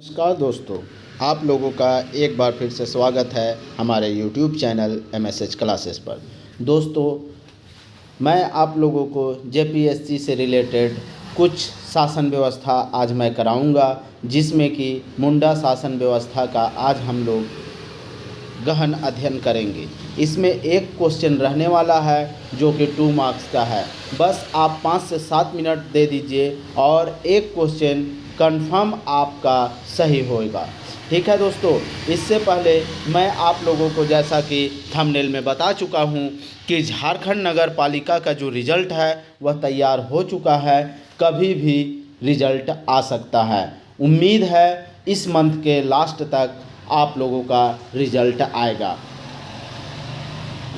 नमस्कार दोस्तों, आप लोगों का एक बार फिर से स्वागत है हमारे YouTube चैनल MSH क्लासेस पर। दोस्तों, मैं आप लोगों को JPSC से रिलेटेड कुछ शासन व्यवस्था आज मैं कराऊंगा, जिसमें कि मुंडा शासन व्यवस्था का आज हम लोग गहन अध्ययन करेंगे। इसमें एक क्वेश्चन रहने वाला है जो कि 2 मार्क्स का है। बस आप 5 से 7 मिनट दे दीजिए और एक क्वेश्चन कंफर्म आपका सही होगा। ठीक है दोस्तों, इससे पहले मैं आप लोगों को जैसा कि थंबनेल में बता चुका हूं कि झारखंड नगर पालिका का जो रिज़ल्ट है वह तैयार हो चुका है। कभी भी रिज़ल्ट आ सकता है। उम्मीद है इस मंथ के लास्ट तक आप लोगों का रिज़ल्ट आएगा।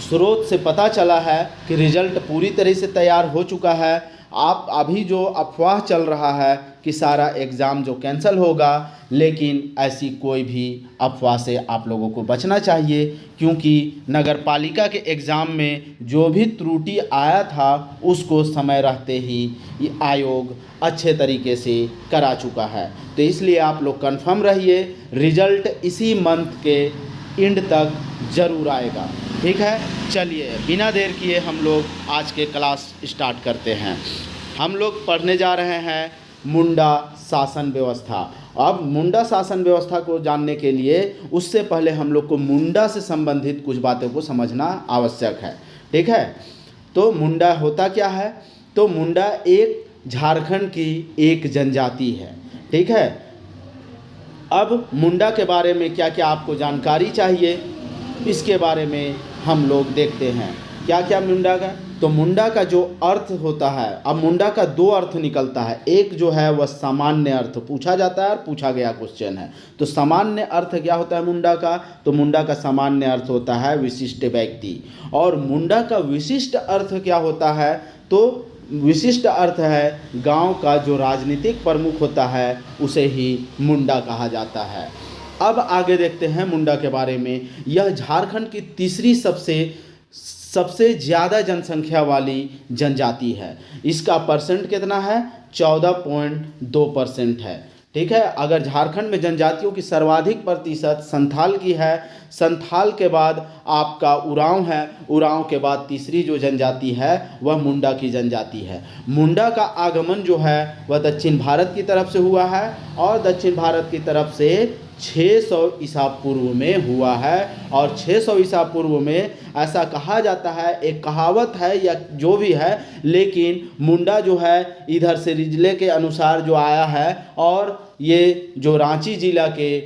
स्रोत से पता चला है कि रिज़ल्ट पूरी तरह से तैयार हो चुका है। आप अभी जो अफवाह चल रहा है कि सारा एग्ज़ाम जो कैंसिल होगा, लेकिन ऐसी कोई भी अफवाह से आप लोगों को बचना चाहिए, क्योंकि नगर पालिका के एग्ज़ाम में जो भी त्रुटि आया था उसको समय रहते ही ये आयोग अच्छे तरीके से करा चुका है। तो इसलिए आप लोग कंफर्म रहिए, रिज़ल्ट इसी मंथ के एंड तक ज़रूर आएगा। ठीक है, चलिए बिना देर किए हम लोग आज के क्लास स्टार्ट करते हैं। हम लोग पढ़ने जा रहे हैं मुंडा शासन व्यवस्था। अब मुंडा शासन व्यवस्था को जानने के लिए उससे पहले हम लोग को मुंडा से संबंधित कुछ बातों को समझना आवश्यक है। ठीक है, तो मुंडा होता क्या है? तो मुंडा एक झारखंड की एक जनजाति है। ठीक है, अब मुंडा के बारे में क्या क्या आपको जानकारी चाहिए, इसके बारे में हम लोग देखते हैं। क्या क्या मुंडा का? तो मुंडा का जो अर्थ होता है, अब मुंडा का 2 अर्थ निकलता है। एक जो है वह सामान्य अर्थ पूछा जाता है और पूछा गया क्वेश्चन है। तो सामान्य अर्थ क्या होता है मुंडा का? तो मुंडा का सामान्य अर्थ होता है विशिष्ट व्यक्ति। और मुंडा का विशिष्ट अर्थ क्या होता है? तो विशिष्ट अर्थ है गांव का जो राजनीतिक प्रमुख होता है उसे ही मुंडा कहा जाता है। अब आगे देखते हैं मुंडा के बारे में। यह झारखंड की तीसरी सबसे ज़्यादा जनसंख्या वाली जनजाति है। इसका परसेंट कितना है? 14.2% है। ठीक है, अगर झारखंड में जनजातियों की सर्वाधिक प्रतिशत संथाल की है। संथाल के बाद आपका उरांव है। उरांव के बाद तीसरी जो जनजाति है वह मुंडा की जनजाति है। मुंडा का आगमन जो है वह दक्षिण भारत की तरफ से हुआ है और दक्षिण भारत की तरफ से 600 ईसा पूर्व में हुआ है। और 600 ईसा पूर्व में ऐसा कहा जाता है, एक कहावत है या जो भी है, लेकिन मुंडा जो है इधर से रिजले के अनुसार जो आया है और ये जो रांची जिला के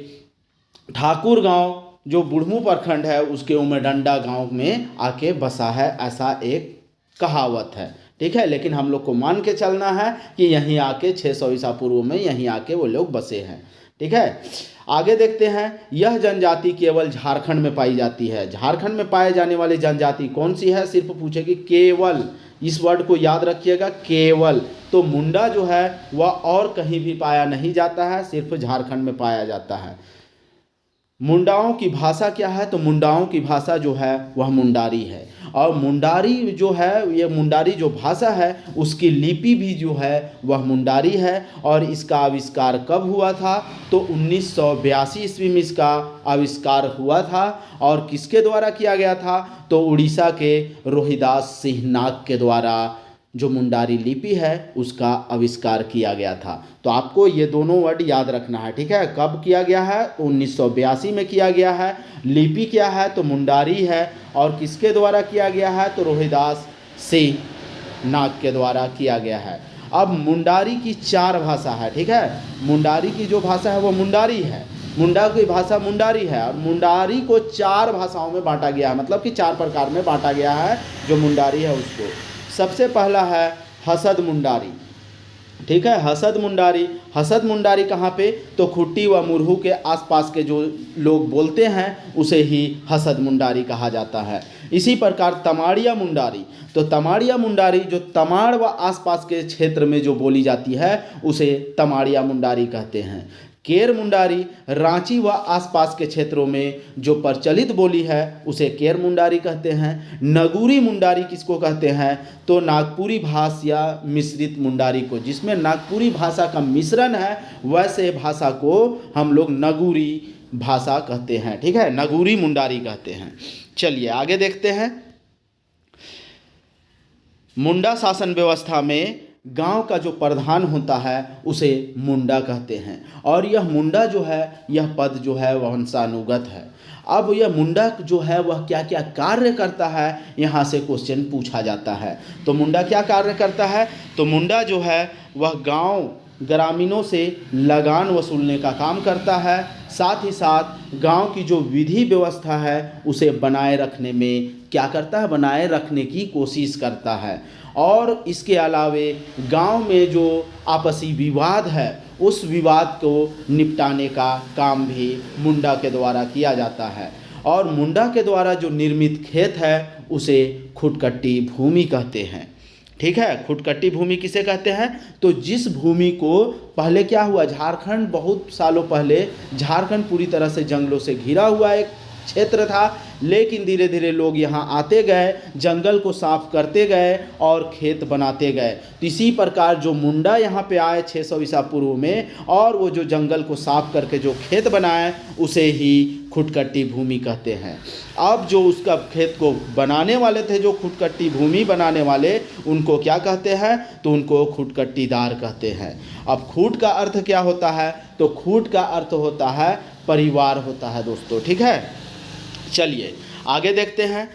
ठाकुर गांव जो बुढ़मू प्रखंड है उसके उमरडंडा गांव में आके बसा है, ऐसा एक कहावत है। ठीक है, लेकिन हम लोग को मान के चलना है कि यहीं आके 600 ईसा पूर्व में यहीं आके वो लोग बसे हैं। ठीक है, आगे देखते हैं। यह जनजाति केवल झारखंड में पाई जाती है। झारखंड में पाए जाने वाली जनजाति कौन सी है? सिर्फ पूछेगी केवल, इस वर्ड को याद रखिएगा, केवल। तो मुंडा जो है वह और कहीं भी पाया नहीं जाता है, सिर्फ झारखंड में पाया जाता है। मुंडाओं की भाषा क्या है? तो मुंडाओं की भाषा जो है वह मुंडारी है। और मुंडारी जो है, ये मुंडारी जो भाषा है उसकी लिपि भी जो है वह मुंडारी है। और इसका आविष्कार कब हुआ था? तो 1982 ईस्वी में इसका आविष्कार हुआ था। और किसके द्वारा किया गया था? तो उड़ीसा के रोहिदास सिंह नाग के द्वारा जो मुंडारी लिपि है उसका आविष्कार किया गया था। तो आपको ये दोनों वर्ड याद रखना है। ठीक है, कब किया गया है? 1982 में किया गया है। लिपि क्या है? तो मुंडारी है। और किसके द्वारा किया गया है? तो रोहिदास सिंह नाग के द्वारा किया गया है। अब मुंडारी की 4 भाषा है। ठीक है, मुंडारी की जो भाषा है वो मुंडारी है। मुंडा की भाषा मुंडारी है और मुंडारी को 4 भाषाओं में बांटा गया है, मतलब कि 4 प्रकार में बांटा गया है जो मुंडारी है उसको। सबसे पहला है हसद मुंडारी। ठीक है, हसद मुंडारी। हसद मुंडारी कहाँ पे? तो खुट्टी व मुरहू के आसपास के जो लोग बोलते हैं उसे ही हसद मुंडारी कहा जाता है। इसी प्रकार तमाड़िया मुंडारी। तो तमाड़िया मुंडारी जो तमाड़ व आसपास के क्षेत्र में जो बोली जाती है उसे तमाड़िया मुंडारी कहते हैं। केर मुंडारी रांची व आसपास के क्षेत्रों में जो प्रचलित बोली है उसे केर मुंडारी कहते हैं। नगूरी मुंडारी किसको कहते हैं? तो नागपुरी भाषा या मिश्रित मुंडारी को, जिसमें नागपुरी भाषा का मिश्रण है वैसे भाषा को हम लोग नगूरी भाषा कहते हैं। ठीक है, नगूरी मुंडारी कहते हैं। चलिए आगे देखते हैं। मुंडा शासन व्यवस्था में गांव का जो प्रधान होता है उसे मुंडा कहते हैं, और यह मुंडा जो है, यह पद जो है वह वंशानुगत है। अब यह मुंडा जो है वह क्या क्या कार्य करता है, यहाँ से क्वेश्चन पूछा जाता है। तो मुंडा क्या कार्य करता है? तो मुंडा जो है वह गांव ग्रामीणों से लगान वसूलने का काम करता है, साथ ही साथ गांव की जो विधि व्यवस्था है उसे बनाए रखने में क्या करता है? बनाए रखने की कोशिश करता है। और इसके अलावे गांव में जो आपसी विवाद है उस विवाद को निपटाने का काम भी मुंडा के द्वारा किया जाता है। और मुंडा के द्वारा जो निर्मित खेत है उसे खुटकट्टी भूमि कहते हैं। ठीक है, खुटकट्टी भूमि किसे कहते हैं? तो जिस भूमि को पहले क्या हुआ, झारखंड बहुत सालों पहले झारखंड पूरी तरह से जंगलों से घिरा हुआ एक क्षेत्र था, लेकिन धीरे धीरे लोग यहाँ आते गए, जंगल को साफ करते गए और खेत बनाते गए। तो इसी प्रकार जो मुंडा यहाँ पे आए 600 ईसा पूर्व में, और वो जो जंगल को साफ करके जो खेत बनाए उसे ही खुटकट्टी भूमि कहते हैं। अब जो उसका खेत को बनाने वाले थे, जो खुटकट्टी भूमि बनाने वाले, उनको क्या कहते हैं? तो उनको खुटकट्टीदार कहते हैं। अब खूट का अर्थ क्या होता है? तो खूट का अर्थ होता है परिवार होता है दोस्तों। ठीक है, चलिए आगे देखते हैं।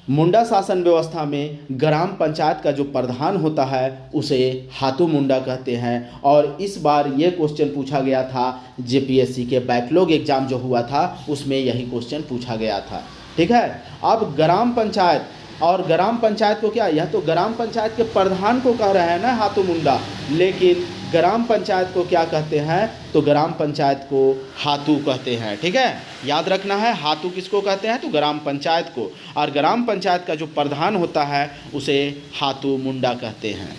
मुंडा शासन व्यवस्था में ग्राम पंचायत का जो प्रधान होता है उसे हाथू मुंडा कहते हैं। और इस बार ये क्वेश्चन पूछा गया था, जेपीएससी के बैकलॉग एग्जाम जो हुआ था उसमें यही क्वेश्चन पूछा गया था। ठीक है, अब ग्राम पंचायत, और ग्राम पंचायत को क्या, यह तो ग्राम पंचायत के प्रधान को कह रहे हैं ना हाथू मुंडा, लेकिन ग्राम पंचायत को क्या कहते हैं? तो ग्राम पंचायत को हाथू कहते हैं। ठीक है, याद रखना है, हाथू किसको कहते हैं? तो ग्राम पंचायत को। और ग्राम पंचायत का जो प्रधान होता है उसे हाथू मुंडा कहते हैं।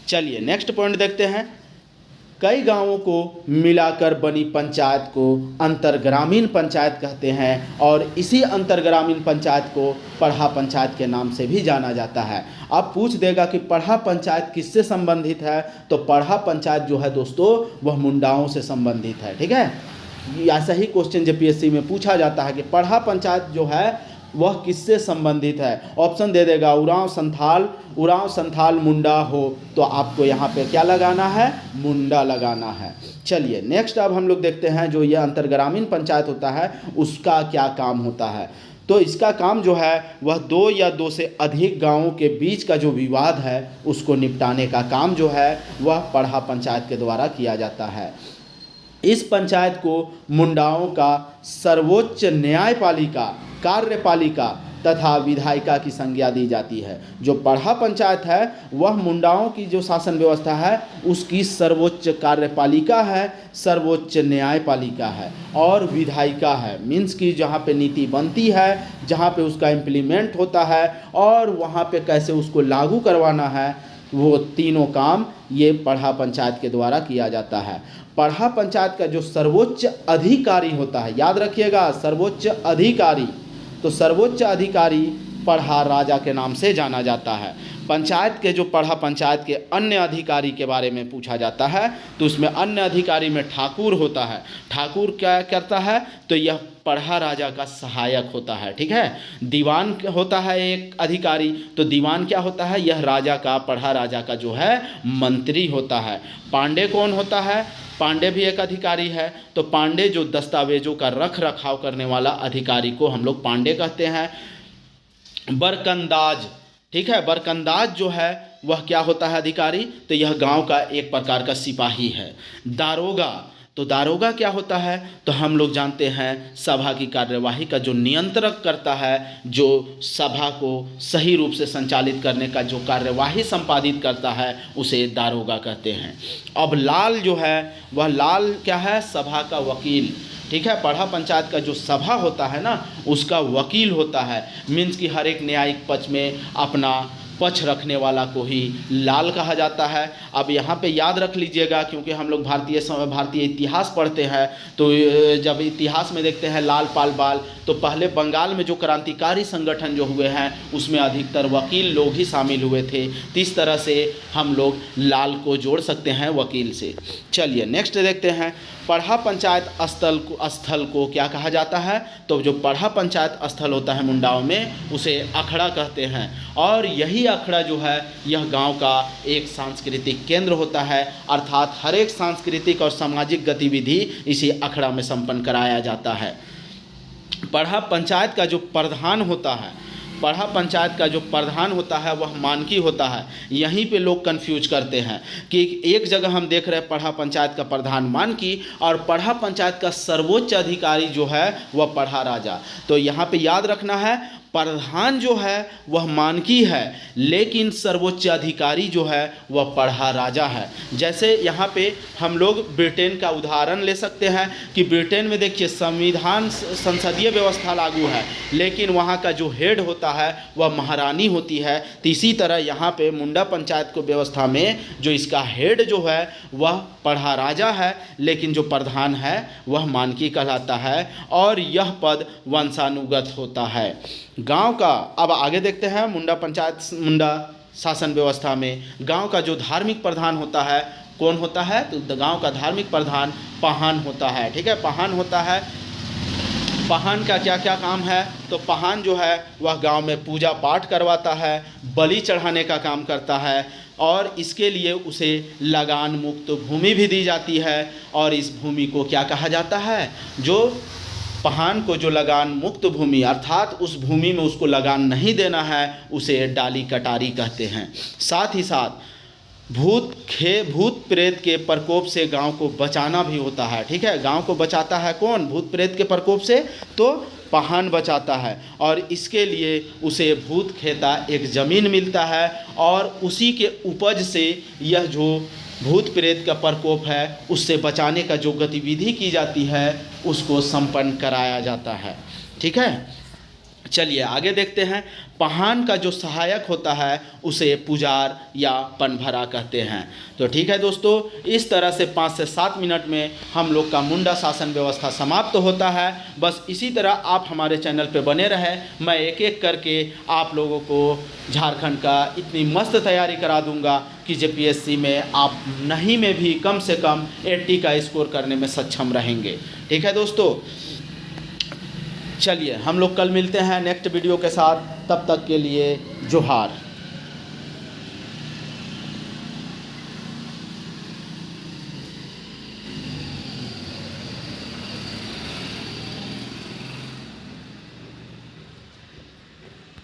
चलिए नेक्स्ट पॉइंट देखते हैं। कई गांवों को मिलाकर बनी पंचायत को अंतरग्रामीण पंचायत कहते हैं, और इसी अंतरग्रामीण पंचायत को पढ़ा पंचायत के नाम से भी जाना जाता है। अब पूछ देगा कि पढ़ा पंचायत किससे संबंधित है? तो पढ़ा पंचायत जो है दोस्तों वह मुंडाओं से संबंधित है। ठीक है, ऐसा ही क्वेश्चन जेपीएससी में पूछा जाता है कि पढ़ा पंचायत जो है वह किससे संबंधित है। ऑप्शन दे देगा उरांव संथाल मुंडा हो, तो आपको यहाँ पे क्या लगाना है? मुंडा लगाना है। चलिए नेक्स्ट अब हम लोग देखते हैं जो ये अंतरग्रामीण पंचायत होता है उसका क्या काम होता है। तो इसका काम जो है वह 2 या 2 से अधिक गांवों के बीच का जो विवाद है उसको निपटाने का काम जो है वह पढ़ा पंचायत के द्वारा किया जाता है। इस पंचायत को मुंडाओं का सर्वोच्च न्यायपालिका, कार्यपालिका तथा विधायिका की संज्ञा दी जाती है। जो पढ़ा पंचायत है वह मुंडाओं की जो शासन व्यवस्था है उसकी सर्वोच्च कार्यपालिका है, सर्वोच्च न्यायपालिका है और विधायिका है। मीन्स कि जहाँ पे नीति बनती है, जहाँ पे उसका इम्प्लीमेंट होता है और वहाँ पे कैसे उसको लागू करवाना है, वो तीनों काम ये पढ़ा पंचायत के द्वारा किया जाता है। पढ़ा पंचायत का जो सर्वोच्च अधिकारी होता है, याद रखिएगा सर्वोच्च अधिकारी, तो सर्वोच्च अधिकारी पढ़ा राजा के नाम से जाना जाता है। पंचायत के जो पढ़ा पंचायत के अन्य अधिकारी के बारे में पूछा जाता है तो उसमें अन्य अधिकारी में ठाकुर होता है। ठाकुर क्या करता है? तो यह पढ़ा राजा का सहायक होता है। ठीक है, दीवान होता है एक अधिकारी, तो दीवान क्या होता है? यह राजा का, पढ़ा राजा का जो है मंत्री होता है। पांडे कौन होता है? पांडे भी एक अधिकारी है। तो पांडे जो दस्तावेजों का रख रखाव करने वाला अधिकारी को हम लोग पांडे कहते हैं। बरकंदाज, ठीक है, बरकंदाज जो है वह क्या होता है अधिकारी? तो यह गांव का एक प्रकार का सिपाही है। दारोगा, तो दारोगा क्या होता है? तो हम लोग जानते हैं सभा की कार्यवाही का जो नियंत्रक करता है, जो सभा को सही रूप से संचालित करने का जो कार्यवाही संपादित करता है उसे दारोगा कहते हैं। अब लाल जो है वह लाल क्या है? सभा का वकील। ठीक है, पढ़ा पंचायत का जो सभा होता है ना उसका वकील होता है। मीन्स कि हर एक न्यायिक पक्ष में अपना पक्ष रखने वाला को ही लाल कहा जाता है। अब यहाँ पे याद रख लीजिएगा, क्योंकि हम लोग भारतीय इतिहास पढ़ते हैं, तो जब इतिहास में देखते हैं लाल पाल बाल, तो पहले बंगाल में जो क्रांतिकारी संगठन जो हुए हैं उसमें अधिकतर वकील लोग ही शामिल हुए थे। तो इस तरह से हम लोग लाल को जोड़ सकते हैं वकील से। चलिए नेक्स्ट देखते हैं, पढ़ा पंचायत स्थल को क्या कहा जाता है? तो जो पढ़ा पंचायत स्थल होता है मुंडाओं में, उसे अखड़ा कहते हैं। और यही अखड़ा जो है यह गांव का एक सांस्कृतिक केंद्र होता है, अर्थात हर एक सांस्कृतिक और सामाजिक गतिविधि इसी अखड़ा में संपन्न कराया जाता है। पढ़ा पंचायत का जो प्रधान होता है वह मानकी होता है। यहीं पे लोग कंफ्यूज करते हैं कि एक जगह हम देख रहे हैं पढ़ा पंचायत का प्रधान मानकी, और पढ़ा पंचायत का सर्वोच्च अधिकारी जो है वह पढ़ा राजा। तो यहाँ पे याद रखना है, प्रधान जो है वह मानकी है, लेकिन सर्वोच्च अधिकारी जो है वह पढ़ा राजा है। जैसे यहाँ पे हम लोग ब्रिटेन का उदाहरण ले सकते हैं कि ब्रिटेन में देखिए संविधान संसदीय व्यवस्था लागू है, लेकिन वहाँ का जो हेड होता है वह महारानी होती है। तो इसी तरह यहाँ पे मुंडा पंचायत को व्यवस्था में जो इसका हेड जो है वह पढ़ा राजा है, लेकिन जो प्रधान है वह मानकी कहलाता है, और यह पद वंशानुगत होता है। गांव का अब आगे देखते हैं, मुंडा शासन व्यवस्था में गांव का जो धार्मिक प्रधान होता है कौन होता है? तो गांव का धार्मिक प्रधान पहान होता है। ठीक है, पहान होता है। पहान का क्या क्या काम है? तो पहान जो है वह गांव में पूजा पाठ करवाता है, बलि चढ़ाने का काम करता है, और इसके लिए उसे लगान मुक्त भूमि भी दी जाती है। और इस भूमि को क्या कहा जाता है? जो पहान को जो लगान मुक्त भूमि, अर्थात उस भूमि में उसको लगान नहीं देना है, उसे डाली कटारी कहते हैं। साथ ही साथ भूत प्रेत के प्रकोप से गांव को बचाना भी होता है। ठीक है, गांव को बचाता है कौन? भूत प्रेत के प्रकोप से तो पहान बचाता है, और इसके लिए उसे भूत खेता एक ज़मीन मिलता है, और उसी के उपज से यह जो भूत प्रेत का प्रकोप है उससे बचाने का जो गतिविधि की जाती है उसको संपन्न कराया जाता है। ठीक है, चलिए आगे देखते हैं। पहान का जो सहायक होता है उसे पुजार या पनभरा कहते हैं। तो ठीक है दोस्तों, इस तरह से 5 से 7 मिनट में हम लोग का मुंडा शासन व्यवस्था समाप्त होता है। बस इसी तरह आप हमारे चैनल पे बने रहें, मैं एक एक करके आप लोगों को झारखंड का इतनी मस्त तैयारी करा दूंगा कि जेपीएससी में आप नहीं में भी कम से कम 80 का स्कोर करने में सक्षम रहेंगे। ठीक है दोस्तों, चलिए हम लोग कल मिलते हैं नेक्स्ट वीडियो के साथ। तब तक के लिए जोहार।